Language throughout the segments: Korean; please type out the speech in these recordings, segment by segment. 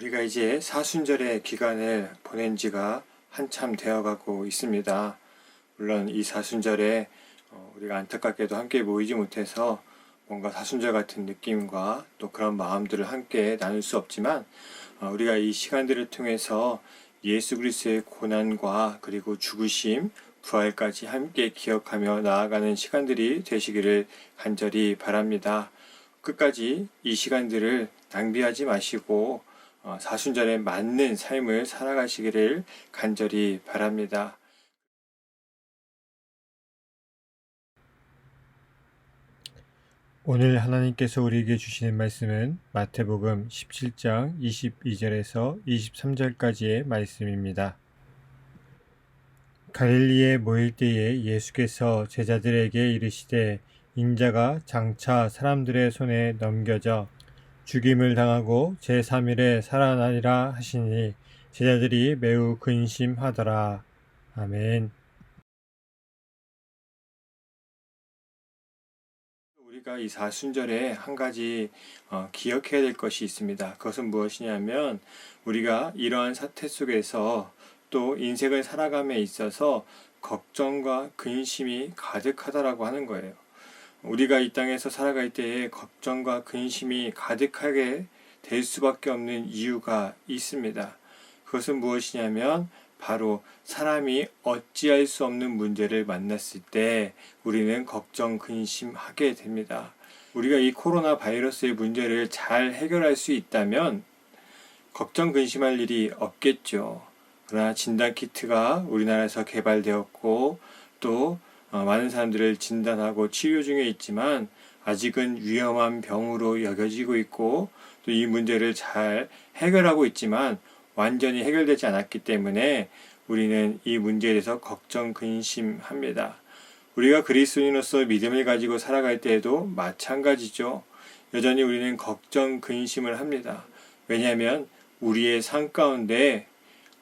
우리가 이제 사순절의 기간을 보낸 지가 한참 되어가고 있습니다. 물론 이 사순절에 우리가 안타깝게도 함께 모이지 못해서 뭔가 사순절 같은 느낌과 또 그런 마음들을 함께 나눌 수 없지만, 우리가 이 시간들을 통해서 예수 그리스도의 고난과 그리고 죽으심, 부활까지 함께 기억하며 나아가는 시간들이 되시기를 간절히 바랍니다. 끝까지 이 시간들을 낭비하지 마시고 사순절에 맞는 삶을 살아가시기를 간절히 바랍니다. 오늘 하나님께서 우리에게 주시는 말씀은 마태복음 17장 22절에서 23절까지의 말씀입니다. 갈릴리에 모일 때에 예수께서 제자들에게 이르시되 인자가 장차 사람들의 손에 넘겨져 죽임을 당하고 제3일에 살아나리라 하시니 제자들이 매우 근심하더라. 아멘. 우리가 이 사순절에 한 가지 기억해야 될 것이 있습니다. 그것은 무엇이냐면, 우리가 이러한 사태 속에서 또 인생을 살아감에 있어서 걱정과 근심이 가득하다라고 하는 거예요. 우리가 이 땅에서 살아갈 때에 걱정과 근심이 가득하게 될 수밖에 없는 이유가 있습니다. 그것은 무엇이냐면 바로 사람이 어찌할 수 없는 문제를 만났을 때 우리는 걱정, 근심하게 됩니다. 우리가 이 코로나 바이러스의 문제를 잘 해결할 수 있다면 걱정, 근심할 일이 없겠죠. 그러나 진단키트가 우리나라에서 개발되었고 또 많은 사람들을 진단하고 치료 중에 있지만 아직은 위험한 병으로 여겨지고 있고 또 이 문제를 잘 해결하고 있지만 완전히 해결되지 않았기 때문에 우리는 이 문제에 대해서 걱정, 근심합니다. 우리가 그리스도인으로서 믿음을 가지고 살아갈 때에도 마찬가지죠. 여전히 우리는 걱정, 근심을 합니다. 왜냐하면 우리의 삶 가운데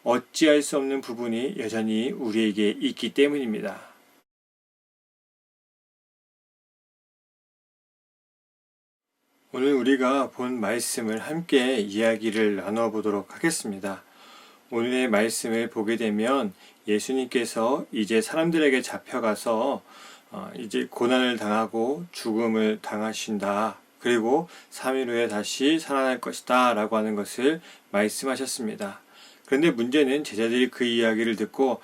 어찌할 수 없는 부분이 여전히 우리에게 있기 때문입니다. 오늘 우리가 본 말씀을 함께 이야기를 나눠보도록 하겠습니다. 오늘의 말씀을 보게 되면 예수님께서 이제 사람들에게 잡혀가서 이제 고난을 당하고 죽음을 당하신다. 그리고 3일 후에 다시 살아날 것이다 라고 하는 것을 말씀하셨습니다. 그런데 문제는 제자들이 그 이야기를 듣고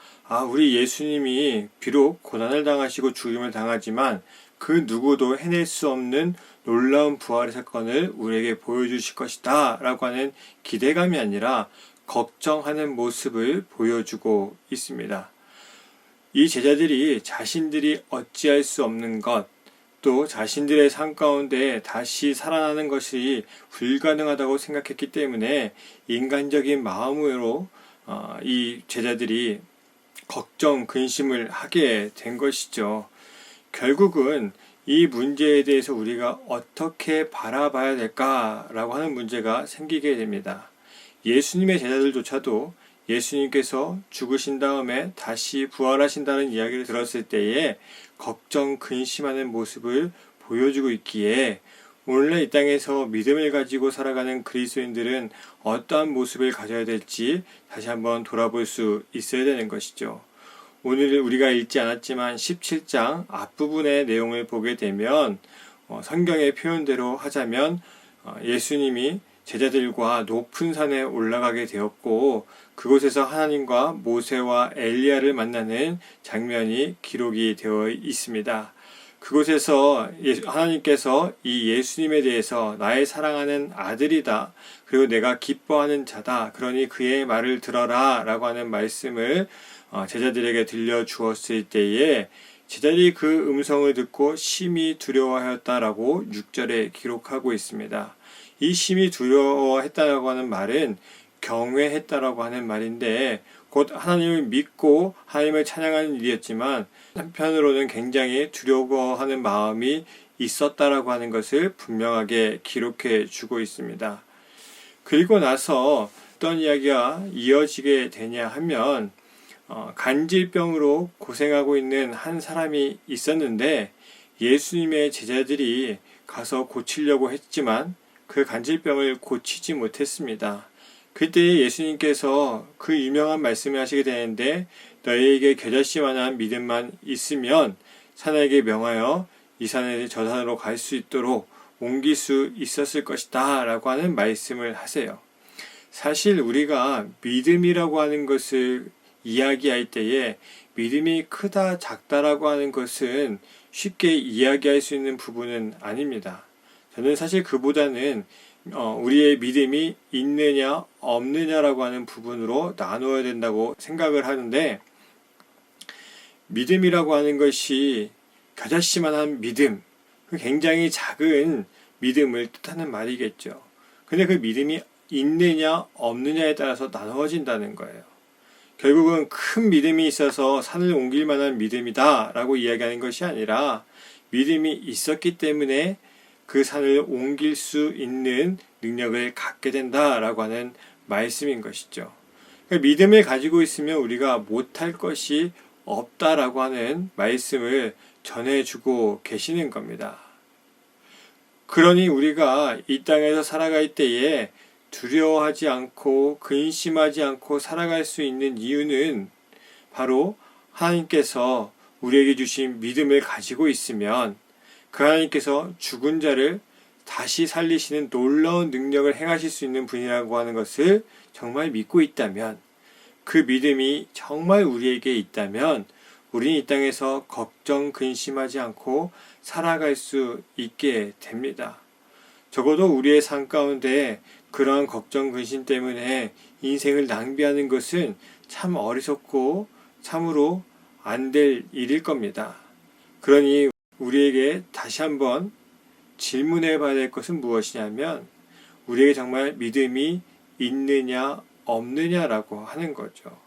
우리 예수님이 비록 고난을 당하시고 죽음을 당하지만 그 누구도 해낼 수 없는 놀라운 부활의 사건을 우리에게 보여주실 것이다 라고 하는 기대감이 아니라 걱정하는 모습을 보여주고 있습니다. 이 제자들이 자신들이 어찌할 수 없는 것, 또 자신들의 삶 가운데 다시 살아나는 것이 불가능하다고 생각했기 때문에 인간적인 마음으로 이 제자들이 걱정, 근심을 하게 된 것이죠. 결국은 이 문제에 대해서 우리가 어떻게 바라봐야 될까라고 하는 문제가 생기게 됩니다. 예수님의 제자들조차도 예수님께서 죽으신 다음에 다시 부활하신다는 이야기를 들었을 때에 걱정, 근심하는 모습을 보여주고 있기에 오늘날 이 땅에서 믿음을 가지고 살아가는 그리스도인들은 어떠한 모습을 가져야 될지 다시 한번 돌아볼 수 있어야 되는 것이죠. 오늘 우리가 읽지 않았지만 17장 앞부분의 내용을 보게 되면 성경의 표현대로 하자면 예수님이 제자들과 높은 산에 올라가게 되었고 그곳에서 하나님과 모세와 엘리야를 만나는 장면이 기록이 되어 있습니다. 그곳에서 하나님께서 이 예수님에 대해서 나의 사랑하는 아들이다. 그리고 내가 기뻐하는 자다. 그러니 그의 말을 들어라 라고 하는 말씀을 제자들에게 들려주었을 때에 제자들이 그 음성을 듣고 심히 두려워하였다라고 6절에 기록하고 있습니다. 이 심히 두려워했다라고 하는 말은 경외했다라고 하는 말인데 곧 하나님을 믿고 하나님을 찬양하는 일이었지만 한편으로는 굉장히 두려워하는 마음이 있었다라고 하는 것을 분명하게 기록해 주고 있습니다. 그리고 나서 어떤 이야기가 이어지게 되냐 하면 간질병으로 고생하고 있는 한 사람이 있었는데 예수님의 제자들이 가서 고치려고 했지만 그 간질병을 고치지 못했습니다. 그때 예수님께서 그 유명한 말씀을 하시게 되는데 너희에게 겨자씨만한 믿음만 있으면 산에게 명하여 이 산에서 저 산으로 갈 수 있도록 옮길 수 있었을 것이다 라고 하는 말씀을 하세요. 사실 우리가 믿음이라고 하는 것을 이야기할 때에 믿음이 크다 작다라고 하는 것은 쉽게 이야기할 수 있는 부분은 아닙니다. 저는 사실 그보다는 우리의 믿음이 있느냐 없느냐라고 하는 부분으로 나누어야 된다고 생각을 하는데, 믿음이라고 하는 것이 겨자씨만한 믿음, 굉장히 작은 믿음을 뜻하는 말이겠죠. 근데 그 믿음이 있느냐 없느냐에 따라서 나누어진다는 거예요. 결국은 큰 믿음이 있어서 산을 옮길 만한 믿음이다 라고 이야기하는 것이 아니라 믿음이 있었기 때문에 그 산을 옮길 수 있는 능력을 갖게 된다라고 하는 말씀인 것이죠. 그러니까 믿음을 가지고 있으면 우리가 못할 것이 없다라고 하는 말씀을 전해주고 계시는 겁니다. 그러니 우리가 이 땅에서 살아갈 때에 두려워하지 않고 근심하지 않고 살아갈 수 있는 이유는 바로 하나님께서 우리에게 주신 믿음을 가지고 있으면 그 하나님께서 죽은 자를 다시 살리시는 놀라운 능력을 행하실 수 있는 분이라고 하는 것을 정말 믿고 있다면, 그 믿음이 정말 우리에게 있다면 우리는 이 땅에서 걱정 근심하지 않고 살아갈 수 있게 됩니다. 적어도 우리의 삶 가운데 그러한 걱정 근심 때문에 인생을 낭비하는 것은 참 어리석고 참으로 안 될 일일 겁니다. 그러니 우리에게 다시 한번 질문해 봐야 될 것은 무엇이냐면, 우리에게 정말 믿음이 있느냐 없느냐라고 하는 거죠.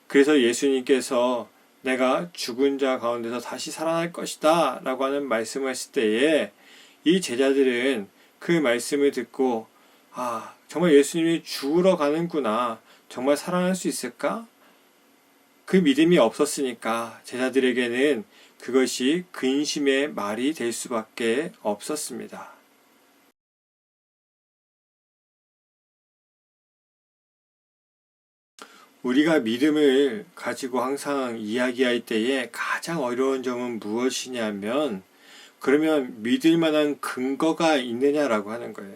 그래서 예수님께서 내가 죽은 자 가운데서 다시 살아날 것이다 라고 하는 말씀을 했을 때에 이 제자들은 그 말씀을 듣고 정말 예수님이 죽으러 가는구나, 정말 살아날 수 있을까? 그 믿음이 없었으니까 제자들에게는 그것이 근심의 말이 될 수밖에 없었습니다. 우리가 믿음을 가지고 항상 이야기할 때에 가장 어려운 점은 무엇이냐면, 그러면 믿을 만한 근거가 있느냐라고 하는 거예요.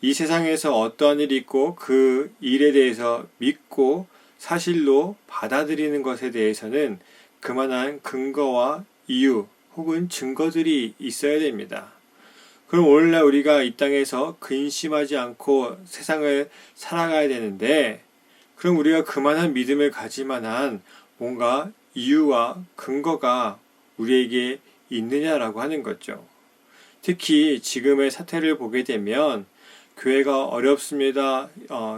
이 세상에서 어떠한 일이 있고 그 일에 대해서 믿고 사실로 받아들이는 것에 대해서는 그만한 근거와 이유 혹은 증거들이 있어야 됩니다. 그럼 오늘날 우리가 이 땅에서 근심하지 않고 세상을 살아가야 되는데, 그럼 우리가 그만한 믿음을 가질 만한 뭔가 이유와 근거가 우리에게 있느냐라고 하는 거죠. 특히 지금의 사태를 보게 되면 교회가 어렵습니다.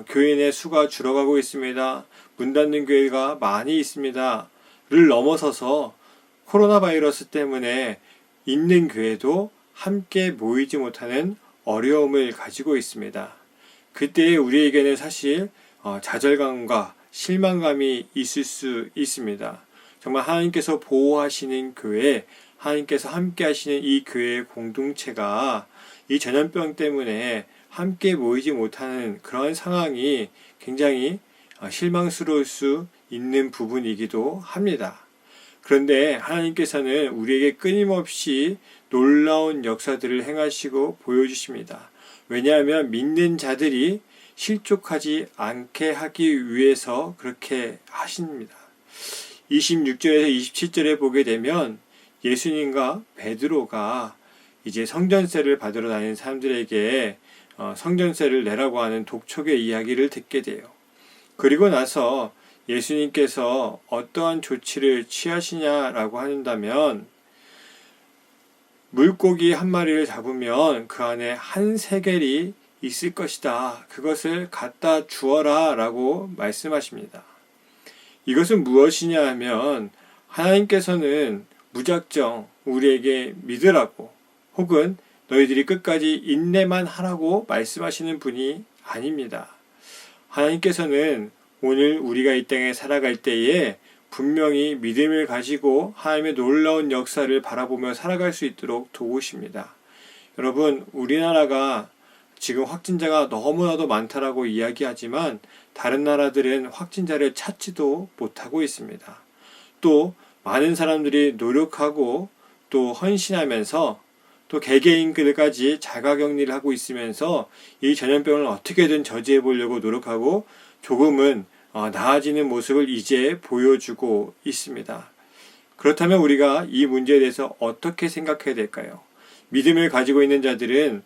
교인의 수가 줄어가고 있습니다. 문 닫는 교회가 많이 있습니다. 를 넘어서서 코로나 바이러스 때문에 있는 교회도 함께 모이지 못하는 어려움을 가지고 있습니다. 그때 우리에게는 사실 좌절감과 실망감이 있을 수 있습니다. 정말 하나님께서 보호하시는 교회, 하나님께서 함께 하시는 이 교회의 공동체가 이 전염병 때문에 함께 모이지 못하는 그런 상황이 굉장히 실망스러울 수 있는 부분이기도 합니다. 그런데 하나님께서는 우리에게 끊임없이 놀라운 역사들을 행하시고 보여주십니다. 왜냐하면 믿는 자들이 실족하지 않게 하기 위해서 그렇게 하십니다. 26절에서 27절에 보게 되면 예수님과 베드로가 이제 성전세를 받으러 다니는 사람들에게 성전세를 내라고 하는 독촉의 이야기를 듣게 돼요. 그리고 나서 예수님께서 어떠한 조치를 취하시냐라고 한다면, 물고기 한 마리를 잡으면 그 안에 한 세겔이 있을 것이다. 그것을 갖다 주어라 라고 말씀하십니다. 이것은 무엇이냐 하면, 하나님께서는 무작정 우리에게 믿으라고 혹은 너희들이 끝까지 인내만 하라고 말씀하시는 분이 아닙니다. 하나님께서는 오늘 우리가 이 땅에 살아갈 때에 분명히 믿음을 가지고 하나님의 놀라운 역사를 바라보며 살아갈 수 있도록 도우십니다. 여러분, 우리나라가 지금 확진자가 너무나도 많다라고 이야기하지만 다른 나라들은 확진자를 찾지도 못하고 있습니다. 또 많은 사람들이 노력하고 또 헌신하면서 또 개개인들까지 자가격리를 하고 있으면서 이 전염병을 어떻게든 저지해 보려고 노력하고 조금은 나아지는 모습을 이제 보여주고 있습니다. 그렇다면 우리가 이 문제에 대해서 어떻게 생각해야 될까요? 믿음을 가지고 있는 자들은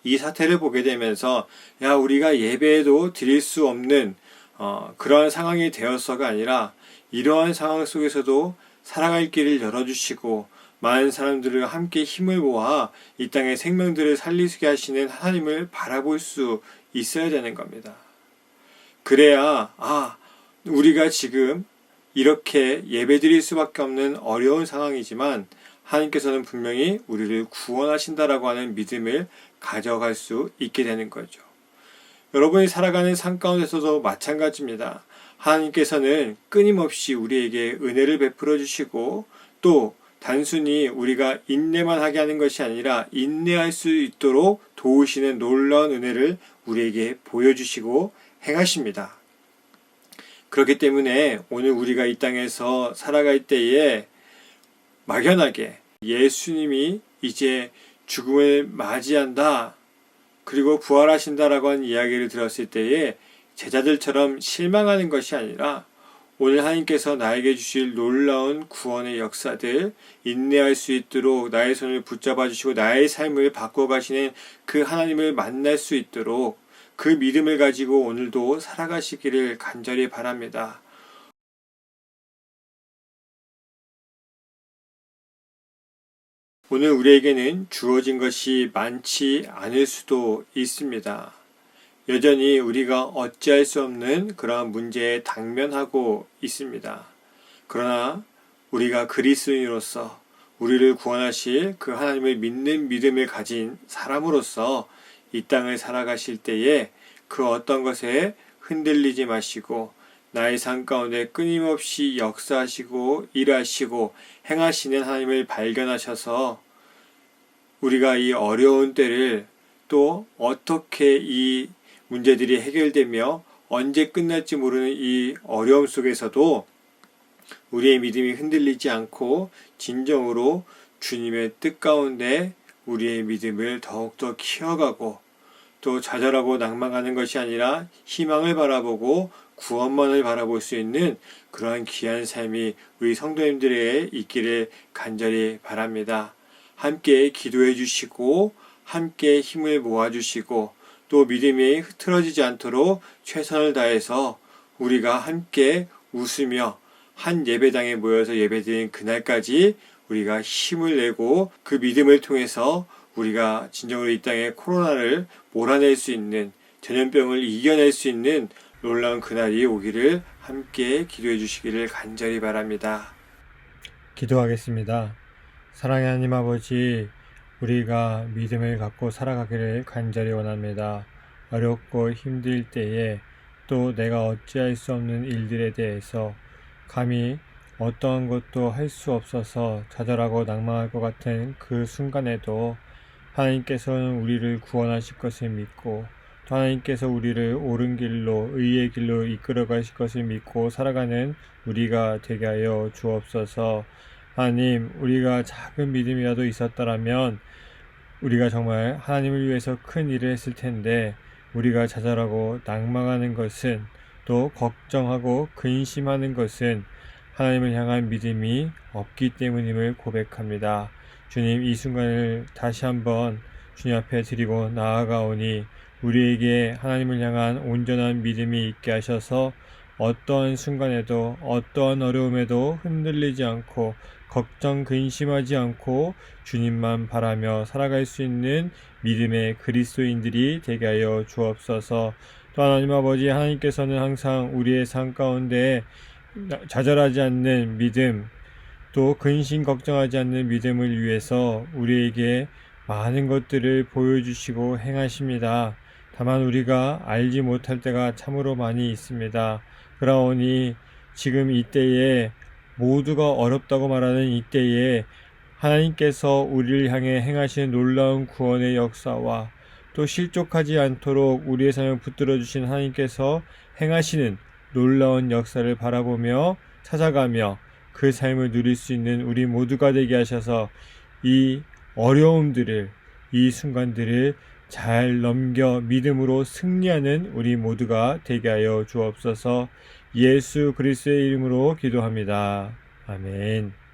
이 사태를 보게 되면서 우리가 예배도 드릴 수 없는 그러한 상황이 되어서가 아니라 이러한 상황 속에서도 살아갈 길을 열어주시고 많은 사람들을 함께 힘을 모아 이 땅의 생명들을 살리게 하시는 하나님을 바라볼 수 있어야 되는 겁니다. 그래야 우리가 지금 이렇게 예배드릴 수밖에 없는 어려운 상황이지만 하나님께서는 분명히 우리를 구원하신다라고 하는 믿음을 가져갈 수 있게 되는 거죠. 여러분이 살아가는 삶 가운데서도 마찬가지입니다. 하나님께서는 끊임없이 우리에게 은혜를 베풀어 주시고 또 단순히 우리가 인내만 하게 하는 것이 아니라 인내할 수 있도록 도우시는 놀라운 은혜를 우리에게 보여주시고 행하십니다. 그렇기 때문에 오늘 우리가 이 땅에서 살아갈 때에 막연하게 예수님이 이제 죽음을 맞이한다 그리고 부활하신다라고 하는 이야기를 들었을 때에 제자들처럼 실망하는 것이 아니라 오늘 하나님께서 나에게 주실 놀라운 구원의 역사들 인내할 수 있도록 나의 손을 붙잡아 주시고 나의 삶을 바꿔가시는 그 하나님을 만날 수 있도록 그 믿음을 가지고 오늘도 살아가시기를 간절히 바랍니다. 오늘 우리에게는 주어진 것이 많지 않을 수도 있습니다. 여전히 우리가 어찌할 수 없는 그러한 문제에 당면하고 있습니다. 그러나 우리가 그리스도인으로서 우리를 구원하실 그 하나님을 믿는 믿음을 가진 사람으로서 이 땅을 살아가실 때에 그 어떤 것에 흔들리지 마시고 나의 삶 가운데 끊임없이 역사하시고 일하시고 행하시는 하나님을 발견하셔서 우리가 이 어려운 때를 또 어떻게 이 문제들이 해결되며 언제 끝날지 모르는 이 어려움 속에서도 우리의 믿음이 흔들리지 않고 진정으로 주님의 뜻 가운데 우리의 믿음을 더욱더 키워가고 또 좌절하고 낭망하는 것이 아니라 희망을 바라보고 구원만을 바라볼 수 있는 그러한 귀한 삶이 우리 성도님들에게 있기를 간절히 바랍니다. 함께 기도해 주시고 함께 힘을 모아 주시고 또 믿음이 흐트러지지 않도록 최선을 다해서 우리가 함께 웃으며 한 예배당에 모여서 예배드린 그날까지 우리가 힘을 내고 그 믿음을 통해서 우리가 진정으로 이 땅에 코로나를 몰아낼 수 있는 전염병을 이겨낼 수 있는 놀라운 그날이 오기를 함께 기도해 주시기를 간절히 바랍니다. 기도하겠습니다. 사랑의 하나님 아버지, 우리가 믿음을 갖고 살아가기를 간절히 원합니다. 어렵고 힘들 때에 또 내가 어찌할 수 없는 일들에 대해서 감히 어떠한 것도 할 수 없어서 좌절하고 낭망할 것 같은 그 순간에도 하나님께서는 우리를 구원하실 것을 믿고 또 하나님께서 우리를 옳은 길로 의의 길로 이끌어 가실 것을 믿고 살아가는 우리가 되게 하여 주옵소서. 하나님, 우리가 작은 믿음이라도 있었더라면 우리가 정말 하나님을 위해서 큰 일을 했을 텐데 우리가 좌절하고 낭망하는 것은 또 걱정하고 근심하는 것은 하나님을 향한 믿음이 없기 때문임을 고백합니다. 주님, 이 순간을 다시 한번 주님 앞에 드리고 나아가오니 우리에게 하나님을 향한 온전한 믿음이 있게 하셔서 어떠한 순간에도 어떠한 어려움에도 흔들리지 않고 걱정 근심하지 않고 주님만 바라며 살아갈 수 있는 믿음의 그리스도인들이 되게 하여 주옵소서. 또 하나님 아버지, 하나님께서는 항상 우리의 삶 가운데 좌절하지 않는 믿음 또 근심 걱정하지 않는 믿음을 위해서 우리에게 많은 것들을 보여주시고 행하십니다. 다만 우리가 알지 못할 때가 참으로 많이 있습니다. 그러오니 지금 이때에 모두가 어렵다고 말하는 이때에 하나님께서 우리를 향해 행하시는 놀라운 구원의 역사와 또 실족하지 않도록 우리의 삶을 붙들어 주신 하나님께서 행하시는 놀라운 역사를 바라보며 찾아가며 그 삶을 누릴 수 있는 우리 모두가 되게 하셔서 이 어려움들을, 이 순간들을 잘 넘겨 믿음으로 승리하는 우리 모두가 되게 하여 주옵소서. 예수 그리스도의 이름으로 기도합니다. 아멘.